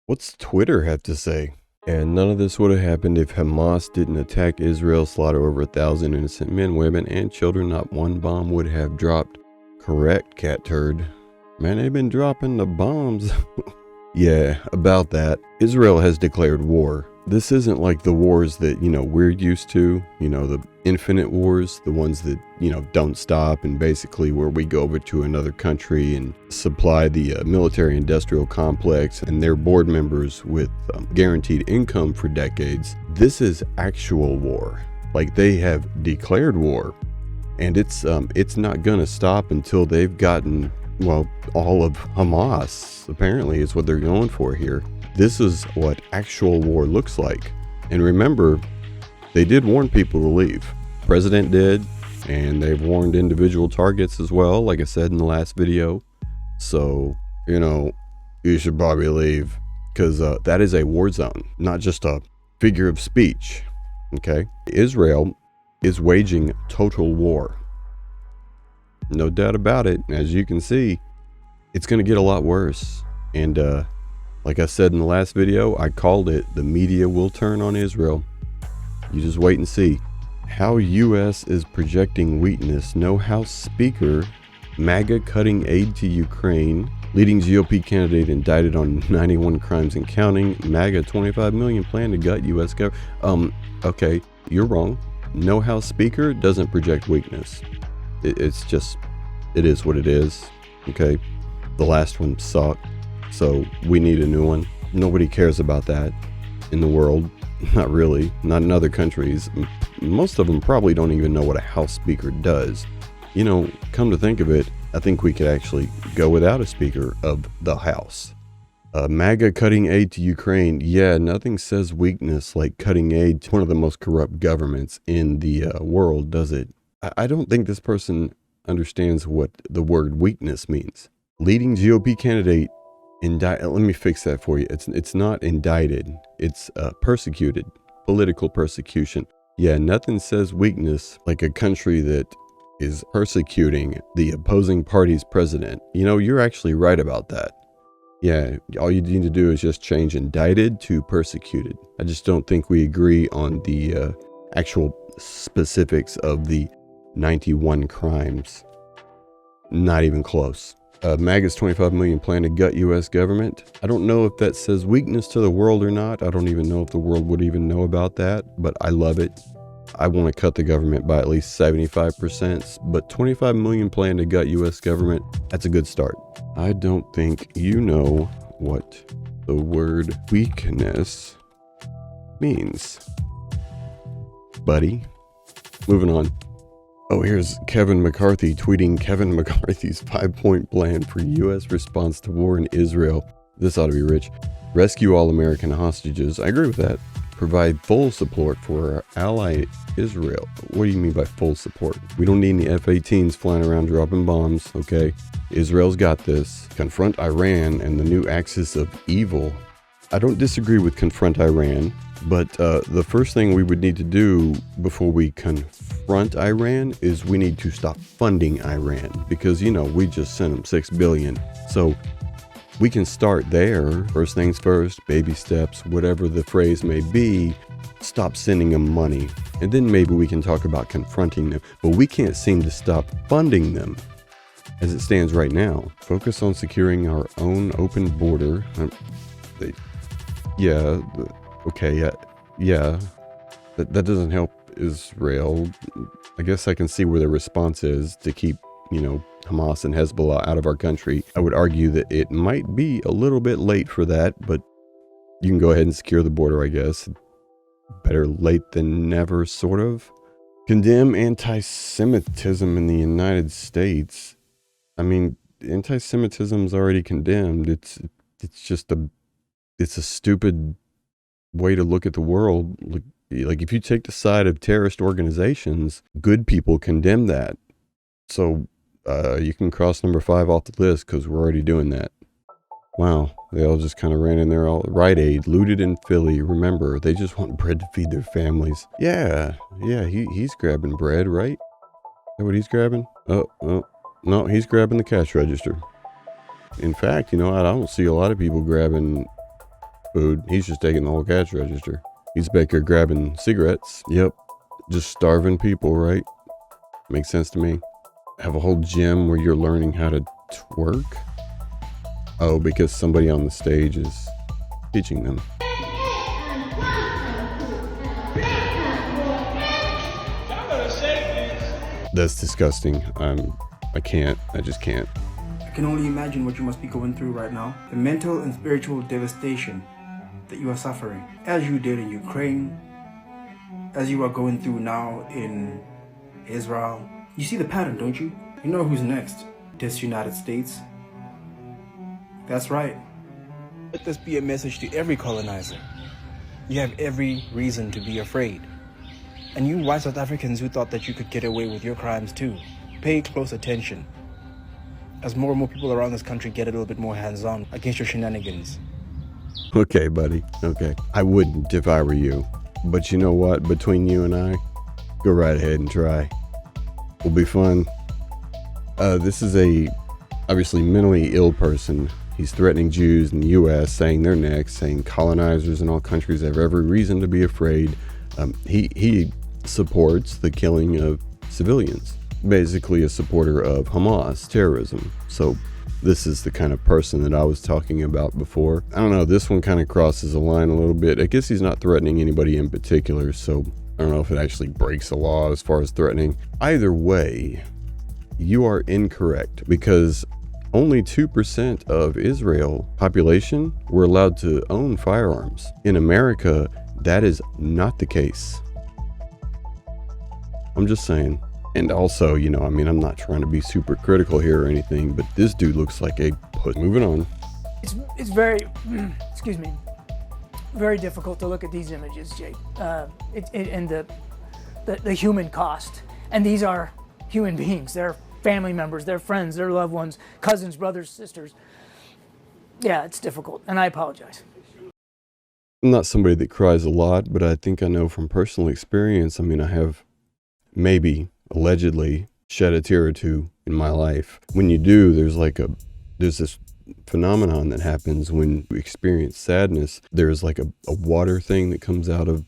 What's Twitter have to say? And none of this would have happened if Hamas didn't attack Israel, slaughter over 1,000 innocent men, women, and children. Not one bomb would have dropped. Correct, cat turd. Man, they've been dropping the bombs. Yeah, about that. Israel has declared war. This isn't like the wars that, we're used to, the infinite wars, the ones that, don't stop, and basically where we go over to another country and supply the military industrial complex and their board members with guaranteed income for decades. This is actual war. Like, they have declared war, and it's not gonna stop until they've gotten, well, all of Hamas, apparently, is what they're going for here. This is what actual war looks like. And remember, they did warn people to leave. President did, and they've warned individual targets as well, like I said in the last video. So, you should probably leave, because that is a war zone, not just a figure of speech, okay? Israel is waging total war. No doubt about it. As you can see, it's going to get a lot worse. And like I said in the last video, I called it, the media will turn on Israel. You just wait and see. How U.S. is projecting weakness. No House Speaker. MAGA cutting aid to Ukraine. Leading GOP candidate indicted on 91 crimes and counting. MAGA 25 million plan to gut U.S. government. Okay, you're wrong. No House Speaker doesn't project weakness. It's just, it is what it is, okay? The last one sucked, so we need a new one. Nobody cares about that in the world. Not really, not in other countries. Most of them probably don't even know what a House Speaker does. Come to think of it, I think we could actually go without a Speaker of the House. MAGA cutting aid to Ukraine. Yeah, nothing says weakness like cutting aid to one of the most corrupt governments in the world, does it? I don't think this person understands what the word weakness means. Leading GOP candidate indicted. Let me fix that for you. It's not indicted. It's persecuted. Political persecution. Yeah, nothing says weakness like a country that is persecuting the opposing party's president. You're actually right about that. Yeah, all you need to do is just change indicted to persecuted. I just don't think we agree on the actual specifics of the 91 crimes. Not even close. MAGA's 25 million plan to gut U.S. government. I don't know if that says weakness to the world or not. I don't even know if the world would even know about that, but I love it. I want to cut the government by at least 75%, but 25 million plan to gut U.S. government, that's a good start. I don't think you know what the word weakness means, buddy. Moving on. Oh, here's Kevin McCarthy tweeting Kevin McCarthy's 5-point plan for U.S. response to war in Israel. This ought to be rich. Rescue all American hostages. I agree with that. Provide full support for our ally Israel. What do you mean by full support? We don't need any F-18s flying around dropping bombs, okay? Israel's got this. Confront Iran and the new axis of evil. I don't disagree with confront Iran, but the first thing we would need to do before we confront Iran is we need to stop funding Iran, because we just sent them $6 billion. So we can start there. First things first, baby steps, whatever the phrase may be. Stop sending them money, and then maybe we can talk about confronting them. But we can't seem to stop funding them as it stands right now. Focus on securing our own open border. That doesn't help Israel. I guess I can see where the response is to keep, Hamas and Hezbollah out of our country. I would argue that it might be a little bit late for that, but you can go ahead and secure the border, I guess. Better late than never, sort of. Condemn anti-Semitism in the United States. I mean, anti-Semitism is already condemned. It's just it's a stupid way to look at the world. Like if you take the side of terrorist organizations, good people condemn that. So you can cross number 5 off the list, because we're already doing that. Wow, they all just kind of ran in there. All Rite Aid, looted in Philly. Remember, they just want bread to feed their families. Yeah, he's grabbing bread, right? Is that what he's grabbing? Oh, no, he's grabbing the cash register. In fact, I don't see a lot of people grabbing food. He's just taking the whole cash register. He's back here grabbing cigarettes. Yep. Just starving people, right? Makes sense to me. Have a whole gym where you're learning how to twerk? Oh, because somebody on the stage is teaching them. That's disgusting. I can't. I just can't. I can only imagine what you must be going through right now. The mental and spiritual devastation that you are suffering, as you did in Ukraine, as you are going through now in Israel. You see the pattern, don't you? You know who's next. This United States. That's right. Let this be a message to every colonizer. You have every reason to be afraid. And you white South Africans who thought that you could get away with your crimes too, pay close attention. As more and more people around this country get a little bit more hands-on against your shenanigans. Okay, buddy. Okay. I wouldn't if I were you. But you know what? Between you and I, go right ahead and try. Will be fun. This is a obviously mentally ill person. He's threatening Jews in the U.S., saying they're next, saying colonizers in all countries have every reason to be afraid. He supports the killing of civilians. Basically a supporter of Hamas terrorism. So this is the kind of person that I was talking about before. I don't know, this one kind of crosses a line a little bit. I guess he's not threatening anybody in particular, so I don't know if it actually breaks the law as far as threatening. Either way, you are incorrect, because only 2% of Israel population were allowed to own firearms. In America, that is not the case. I'm just saying. And also, you know, I mean, I'm not trying to be super critical here or anything, but this dude looks like a puss. Moving on. It's very, excuse me, very difficult to look at these images, Jake, and the human cost. And these are human beings. They're family members, they're friends, they're loved ones, cousins, brothers, sisters. Yeah, it's difficult, and I apologize. I'm not somebody that cries a lot, but I think I know from personal experience. I mean, I have maybe allegedly shed a tear or two in my life. When you do, there's this phenomenon that happens when you experience sadness. There's like a water thing that comes out of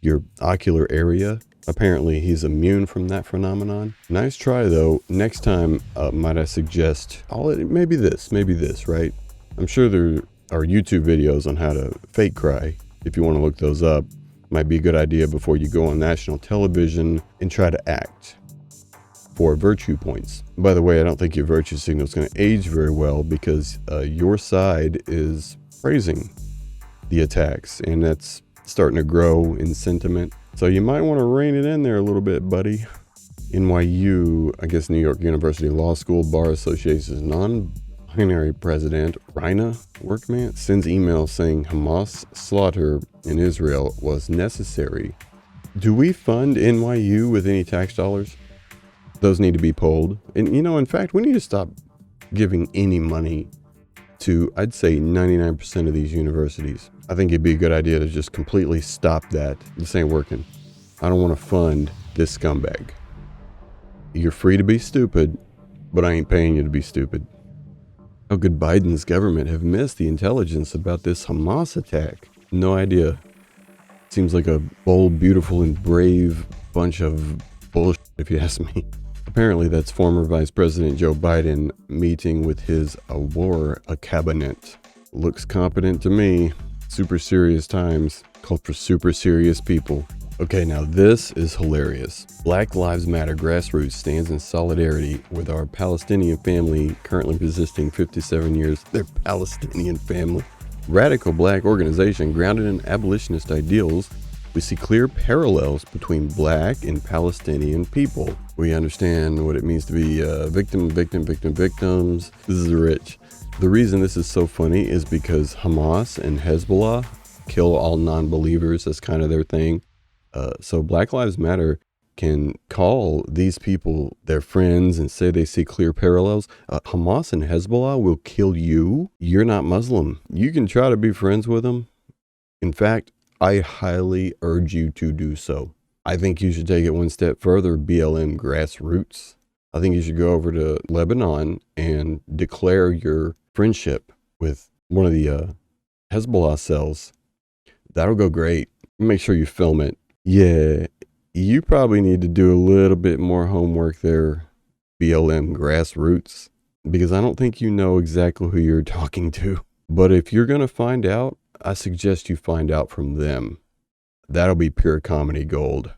your ocular area. Apparently he's immune from that phenomenon. Nice try though. Next time, might I suggest, maybe this, right? I'm sure there are YouTube videos on how to fake cry. If you want to look those up, might be a good idea before you go on national television and try to act for virtue points. By the way, I don't think your virtue signal is going to age very well, because your side is praising the attacks, and that's starting to grow in sentiment. So you might want to rein it in there a little bit, buddy. NYU, I guess New York University Law School Bar Association's non-binary president, Raina Workman, sends emails saying Hamas slaughter in Israel was necessary. Do we fund NYU with any tax dollars? Those need to be pulled. And you know, in fact, we need to stop giving any money to, I'd say, 99% of these universities. I think it'd be a good idea to just completely stop that. This ain't working. I don't want to fund this scumbag. You're free to be stupid, but I ain't paying you to be stupid. How could Biden's government have missed the intelligence about this Hamas attack? No idea. Seems like a bold, beautiful, and brave bunch of bullshit, if you ask me. Apparently, that's former Vice President Joe Biden meeting with his war cabinet. Looks competent to me. Super serious times. Called for super serious people. Okay, now this is hilarious. Black Lives Matter grassroots stands in solidarity with our Palestinian family currently resisting 57 years. Their Palestinian family. Radical black organization grounded in abolitionist ideals. We see clear parallels between black and Palestinian people. We understand what it means to be victims. This is rich. The reason this is so funny is because Hamas and Hezbollah kill all non-believers. That's kind of their thing. So Black Lives Matter can call these people their friends and say they see clear parallels. Hamas and Hezbollah will kill you. You're not Muslim. You can try to be friends with them. In fact, I highly urge you to do so. I think you should take it one step further, BLM grassroots. I think you should go over to Lebanon and declare your friendship with one of the Hezbollah cells. That'll go great. Make sure you film it. Yeah, you probably need to do a little bit more homework there, BLM grassroots, because I don't think you know exactly who you're talking to. But if you're going to find out, I suggest you find out from them. That'll be pure comedy gold.